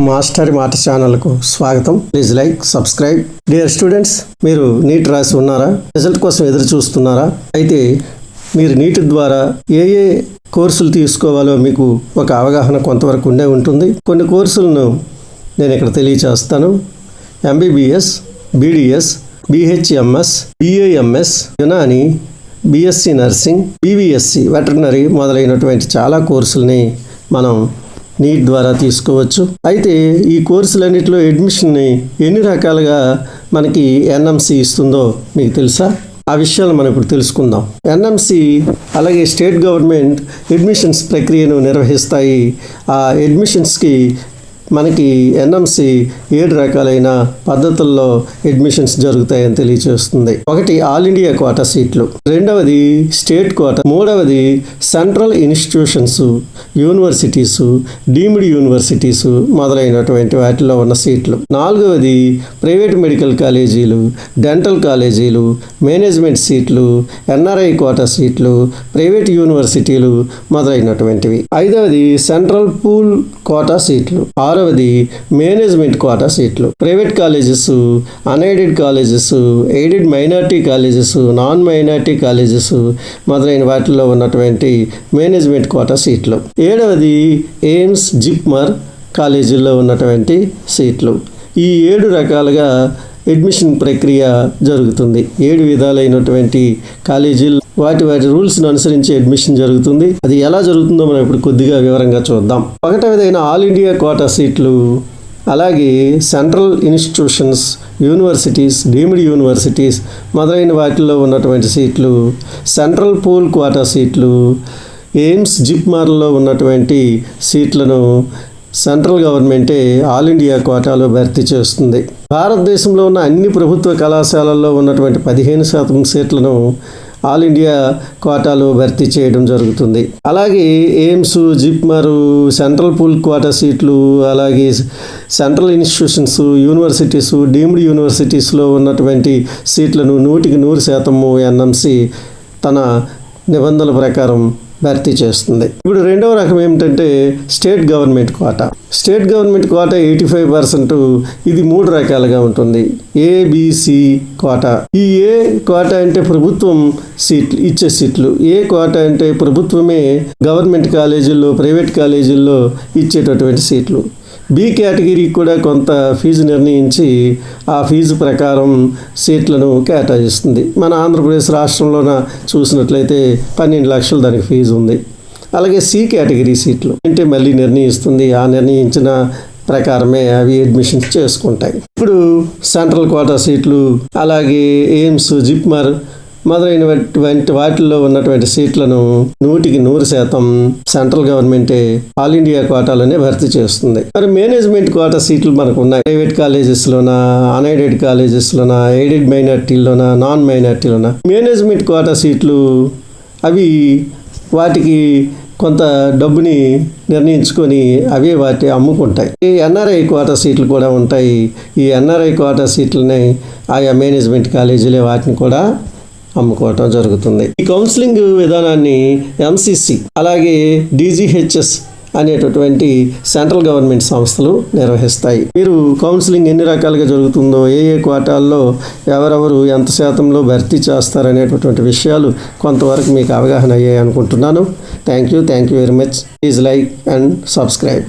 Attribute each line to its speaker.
Speaker 1: Master మాట ఛానల్కు స్వాగతం. Please like, subscribe. Dear students, మీరు నీట్ రాసి ఉన్నారా? రిజల్ట్ కోసం ఎదురు చూస్తున్నారా? అయితే మీరు నీట్ ద్వారా ఏ కోర్సులు తీసుకోవాలో మీకు ఒక అవగాహన కొంతవరకు ఉండే ఉంటుంది. కొన్ని కోర్సులను నేను ఇక్కడ తెలియచేస్తాను. MBBS, BDS, BHMS, BAMS, Unani, BSc nursing, BVSc veterinary మొదలైనటువంటి చాలా కోర్సులని మనం నీట్ ద్వారా తీసుకోవచ్చు. అయితే ఈ కోర్సులన్నింటిలో అడ్మిషన్ని ఎన్ని రకాలుగా మనకి ఎన్ఎంసీ ఇస్తుందో మీకు తెలుసా? ఆ విషయాలు మనం ఇప్పుడు తెలుసుకుందాం. ఎన్ఎంసీ అలాగే స్టేట్ గవర్నమెంట్ అడ్మిషన్స్ ప్రక్రియను నిర్వహిస్తాయి. ఆ అడ్మిషన్స్కి మనకి ఎన్ఎంసీ 7 రకాలైన పద్ధతుల్లో అడ్మిషన్స్ జరుగుతాయని తెలియజేస్తుంది. ఒకటి ఆల్ ఇండియా కోటా సీట్లు, రెండవది స్టేట్ కోటా, మూడవది central institutions, universities, deemed universities మొదలైనటువంటి వాటిలో ఉన్న సీట్లు, నాలుగవది ప్రైవేట్ మెడికల్ కాలేజీలు, డెంటల్ కాలేజీలు, మేనేజ్మెంట్ సీట్లు, ఎన్ఆర్ఐ కోటా సీట్లు, ప్రైవేట్ యూనివర్సిటీలు మొదలైనటువంటివి, ఐదవది సెంట్రల్ పూల్ కోటా సీట్లు, ఆరవది మేనేజ్మెంట్ కోటా సీట్లు, private colleges, unaided colleges, aided minority colleges, non minority colleges మొదలైన వాటిల్లో ఉన్నటువంటి మేనేజ్మెంట్ కోటా సీట్లు, ఏడవది ఎయిమ్స్, జిప్మర్ కాలేజీల్లో ఉన్నటువంటి సీట్లు. ఈ 7 రకాలుగా అడ్మిషన్ ప్రక్రియ జరుగుతుంది. 7 విధాలైనటువంటి కాలేజీలు వాటి రూల్స్ను అనుసరించి అడ్మిషన్ జరుగుతుంది. అది ఎలా జరుగుతుందో మనం ఇప్పుడు కొద్దిగా వివరంగా చూద్దాం. ఒకటవదైన ఆల్ ఇండియా కోటా సీట్లు, అలాగే central institutions, universities, deemed universities మొదలైన వాటిల్లో ఉన్నటువంటి సీట్లు, సెంట్రల్ పూల్ కోటా సీట్లు, ఎయిమ్స్, జిప్మార్లో ఉన్నటువంటి సీట్లను సెంట్రల్ గవర్నమెంటే ఆల్ ఇండియా కోటాలో భర్తీ చేస్తుంది. భారతదేశంలో ఉన్న అన్ని ప్రభుత్వ కళాశాలల్లో ఉన్నటువంటి 15% సీట్లను ఆల్ ఇండియా కోటాలో భర్తీ చేయడం జరుగుతుంది. అలాగే AIIMS, JIPMER, central pool quota సీట్లు, అలాగే సెంట్రల్ ఇన్స్టిట్యూషన్స్, యూనివర్సిటీస్, డీమ్డ్ యూనివర్సిటీస్లో ఉన్నటువంటి సీట్లను 100% ఎన్ఎంసీ తన నిబంధనల ప్రకారం భర్తీ చేస్తుంది. ఇప్పుడు రెండవ రకం ఏమిటంటే state government quota. State government quota 85%. ఇది 3 రకాలుగా ఉంటుంది. ABC quota. ఈ ఏ కోటా అంటే ప్రభుత్వం సీట్లు ఇచ్చే సీట్లు. ఏ కోటా అంటే ప్రభుత్వమే గవర్నమెంట్ కాలేజీల్లో, ప్రైవేట్ కాలేజీల్లో ఇచ్చేటటువంటి సీట్లు. బి కేటగిరీకి కూడా కొంత ఫీజు నిర్ణయించి ఆ ఫీజు ప్రకారం సీట్లను కేటాయిస్తుంది. మన ఆంధ్రప్రదేశ్ రాష్ట్రంలోన చూసినట్లయితే 12 లక్షలు దానికి ఫీజు ఉంది. అలాగే సి కేటగిరీ సీట్లు అంటే మళ్ళీ నిర్ణయిస్తుంది. ఆ నిర్ణయించిన ప్రకారమే అవి అడ్మిషన్స్ చేసుకుంటాయి. ఇప్పుడు సెంట్రల్ కోటా సీట్లు, అలాగే ఎయిమ్స్, జిప్మర్ మొదలైనటువంటి వాటిల్లో ఉన్నటువంటి సీట్లను 100% సెంట్రల్ గవర్నమెంటే ఆల్ ఇండియా కోటాలోనే భర్తీ చేస్తుంది. మరి మేనేజ్మెంట్ కోటా సీట్లు మనకు ఉన్నాయి. ప్రైవేట్ కాలేజెస్లోనా, అన్ఎయిడెడ్ కాలేజెస్లోనా, ఎయిడెడ్ మైనార్టీలోనా, నాన్ మైనార్టీలోనా. మేనేజ్మెంట్ కోటా సీట్లు అవి వాటికి కొంత డబ్బుని నిర్ణయించుకొని అవే వాటి అమ్ముకుంటాయి. ఈ ఎన్ఆర్ఐ కోటా సీట్లు కూడా ఉంటాయి. ఈ ఎన్ఆర్ఐ కోటా సీట్లని ఆయా మేనేజ్మెంట్ కాలేజీలే వాటిని కూడా అమ్ముకోవటం జరుగుతుంది. ఈ కౌన్సిలింగ్ విధానాన్ని ఎంసీసీ అలాగే డీజీహెచ్ఎస్ అనేటటువంటి సెంట్రల్ గవర్నమెంట్ సంస్థలు నిర్వహిస్తాయి. మీరు కౌన్సిలింగ్ ఎన్ని రకాలుగా జరుగుతుందో, ఏ కోటాల్లో ఎవరెవరు ఎంత శాతంలో భర్తీ చేస్తారనేటటువంటి విషయాలు కొంతవరకు మీకు అవగాహన అయ్యాయి అనుకుంటున్నాను. Thank you very much. Please like and subscribe.